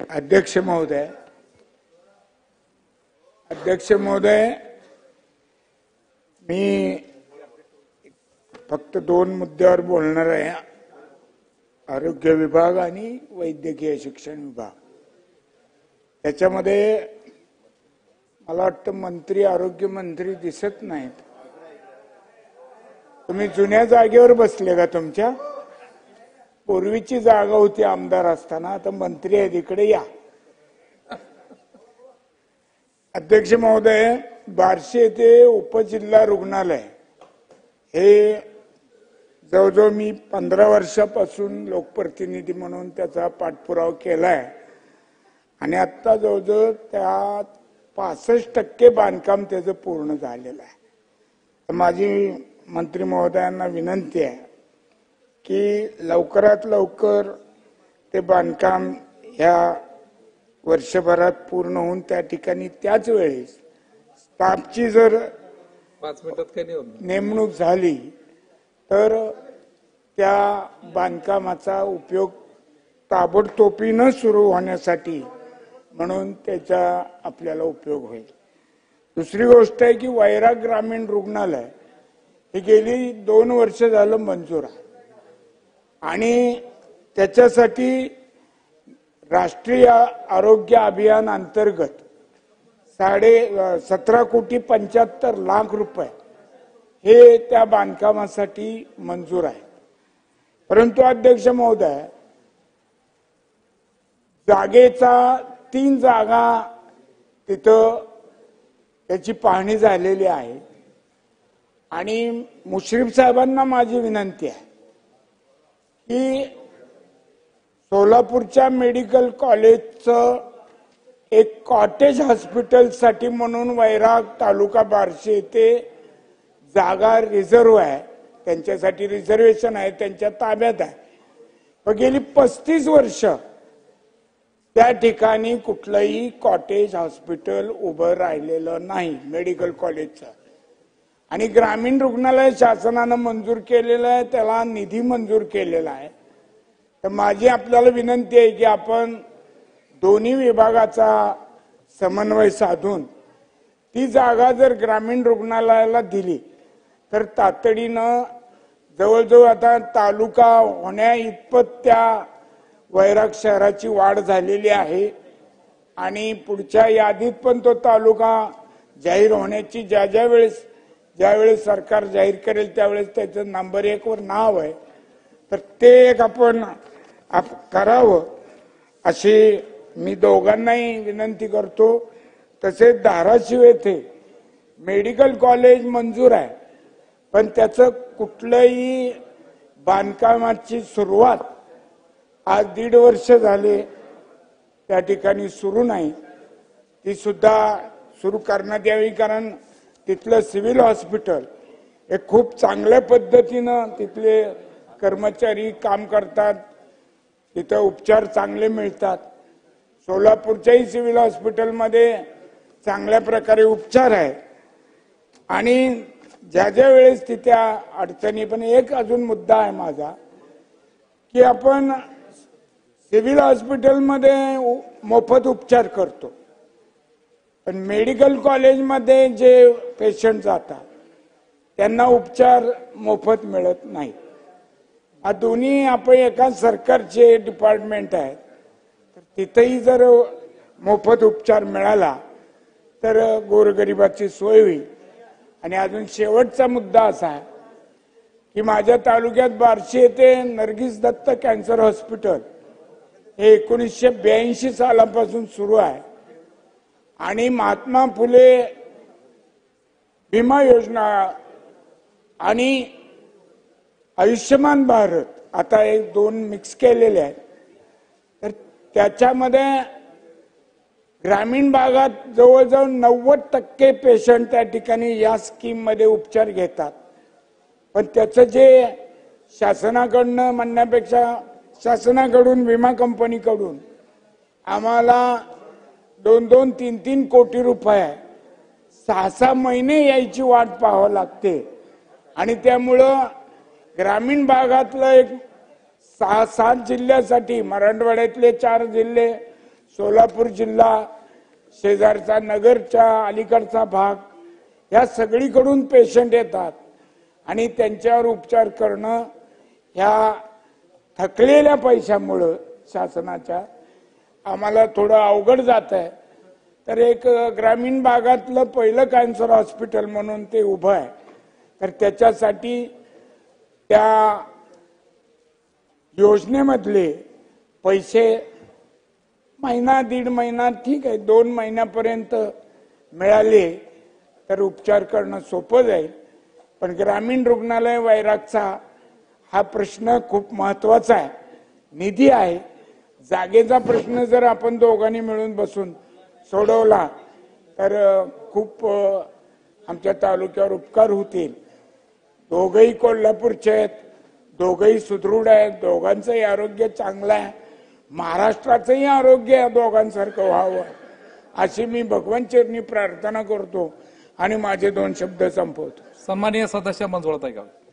अध्यक्ष महोदय, मी फक्त दोन मुद्द्यावर बोलणार आहे, आरोग्य विभाग आणि वैद्यकीय शिक्षण विभाग। त्याच्यामध्ये मला वाटतं मंत्री, आरोग्य मंत्री दिसत नाहीत। तुम्ही जुन्या जागेवर बसले का? तुमच्या पूर्वीची जागा होती आमदार असताना, आता मंत्री आहेत, इकडे या। अध्यक्ष महोदय, बार्शी येथे उपजिल्हा रुग्णालय हे जवळजवळ मी 15 वर्षापासून लोकप्रतिनिधी म्हणून त्याचा पाठपुरावा केलाय आणि आता जवळजवळ त्या 65% बांधकाम त्याचं पूर्ण झालेलं आहे। माझी मंत्री महोदयांना विनंती आहे की लवकरात लवकर ते बांधकाम ह्या वर्षभरात पूर्ण होऊन त्या ठिकाणी त्याच वेळेस स्टाफची जर 5 मिनिटात काही नेमणूक झाली तर त्या बांधकामाचा उपयोग ताबडतोबीने सुरू होण्यासाठी म्हणून त्याचा आपल्याला उपयोग होईल। दुसरी गोष्ट आहे की वैराग ग्रामीण रुग्णालय हे गेली 2 वर्ष झालं मंजूर आहे आणि त्याच्यासाठी राष्ट्रीय आरोग्य अभियान अंतर्गत 17,75,00,000 रुपये हे त्या बांधकामासाठी मंजूर आहे। परंतु अध्यक्ष महोदय, जागेचा 3 जागा तिथं त्याची पाहणी झालेली आहे आणि मुश्रीफ साहेबांना माझी विनंती आहे की सोलापूरच्या मेडिकल कॉलेजचं एक कॉटेज हॉस्पिटल साठी म्हणून वैराग तालुका बार्शी येथे जागा रिझर्व आहे, त्यांच्यासाठी रिझर्वेशन आहे, त्यांच्या ताब्यात आहे। पण गेली 35 वर्ष त्या ठिकाणी कुठलंही कॉटेज हॉस्पिटल उभं राहिलेलं नाही मेडिकल कॉलेजचं। आणि ग्रामीण रुग्णालय शासनानं मंजूर केलेलं आहे, त्याला निधी मंजूर केलेला आहे। तर माझी आपल्याला विनंती आहे की आपण दोन्ही विभागाचा समन्वय साधून ती जागा जर ग्रामीण रुग्णालयाला दिली तर तातडीनं जवळजवळ आता तालुका होण्या इतपत त्या वैराग शहराची वाढ झालेली आहे आणि पुढच्या यादीत पण तो तालुका जाहीर होण्याची ज्यावेळेस सरकार जाहीर करेल त्यावेळेस त्याचं नंबर 1 वर नाव आहे। तर ते एक आपण करावं अशी मी दोघांनाही विनंती करतो। तसेच धाराशिव येथे मेडिकल कॉलेज मंजूर आहे पण त्याचं कुठलंही बांधकामाची सुरुवात आज 1.5 वर्ष झाले त्या ठिकाणी सुरू नाही, ती सुद्धा सुरू करण्यात यावी। कारण तिथलं सिव्हिल हॉस्पिटल हे खूप चांगल्या पद्धतीनं तिथले कर्मचारी काम करतात, तिथं उपचार चांगले मिळतात। सोलापूरच्याही सिव्हिल हॉस्पिटलमध्ये चांगल्या प्रकारे उपचार आहे आणि ज्या वेळेस तिथे अडचणी, पण एक अजून मुद्दा आहे माझा की आपण सिव्हिल हॉस्पिटलमध्ये मोफत उपचार करतो पण मेडिकल कॉलेजमध्ये जे पेशंट जातात त्यांना उपचार मोफत मिळत नाही। हा दोन्ही आपण एका सरकारचे डिपार्टमेंट आहे, तर तिथेही जर मोफत उपचार मिळाला तर गोरगरिबाची सोय होईल। आणि अजून शेवटचा मुद्दा असा आहे की माझ्या तालुक्यात बार्शी येथे नर्गिस दत्त कॅन्सर हॉस्पिटल हे 1982 सालापासून सुरू आहे आणि महात्मा फुले विमा योजना आणि आयुष्यमान भारत आता 1-2 मिक्स केलेले आहेत। तर त्याच्यामध्ये ग्रामीण भागात जवळजवळ 90% पेशंट त्या ठिकाणी या स्कीम मध्ये उपचार घेतात। पण त्याचं जे शासनाकडनं म्हणण्यापेक्षा शासनाकडून विमा कंपनीकडून आम्हाला 2-2, 3-3 कोटी रुपये 6-6 महिने यायची वाट पाहावी लागते आणि त्यामुळं ग्रामीण भागातलं एक 6-7 जिल्ह्यासाठी, मराठवाड्यातले 4 जिल्हे, सोलापूर जिल्हा, शेजारचा नगरच्या अलीकडचा भाग, या सगळीकडून पेशंट येतात आणि त्यांच्यावर उपचार करणं ह्या थकलेल्या पैशामुळं शासनाच्या आम्हाला थोडं अवघड जात आहे. तर एक ग्रामीण भागातलं पहिलं कॅन्सर हॉस्पिटल म्हणून ते उभं आहे. तर त्याच्यासाठी त्या योजनेमधले पैसे महिना दीड महिना ठीक आहे, 2 महिन्यापर्यंत मिळाले तर उपचार करणं सोपं जाईल. पण ग्रामीण रुग्णालय वैरागचा हा प्रश्न खूप महत्वाचा आहे. निधी आहे, जागेचा प्रश्न जर आपण दोघांनी मिळून बसून सोडवला तर खूप आमच्या तालुक्यावर उपकार होतील. दोघंही कोल्हापूरचे आहेत, दोघंही सुदृढ आहेत, दोघांचंही आरोग्य चांगलं आहे. महाराष्ट्राचंही आरोग्य या दोघांसारखं व्हावं अशी मी भगवान चरणी प्रार्थना करतो आणि माझे 2 शब्द संपवतो. सन्माननीय सदस्य मंजुळाताई गावित.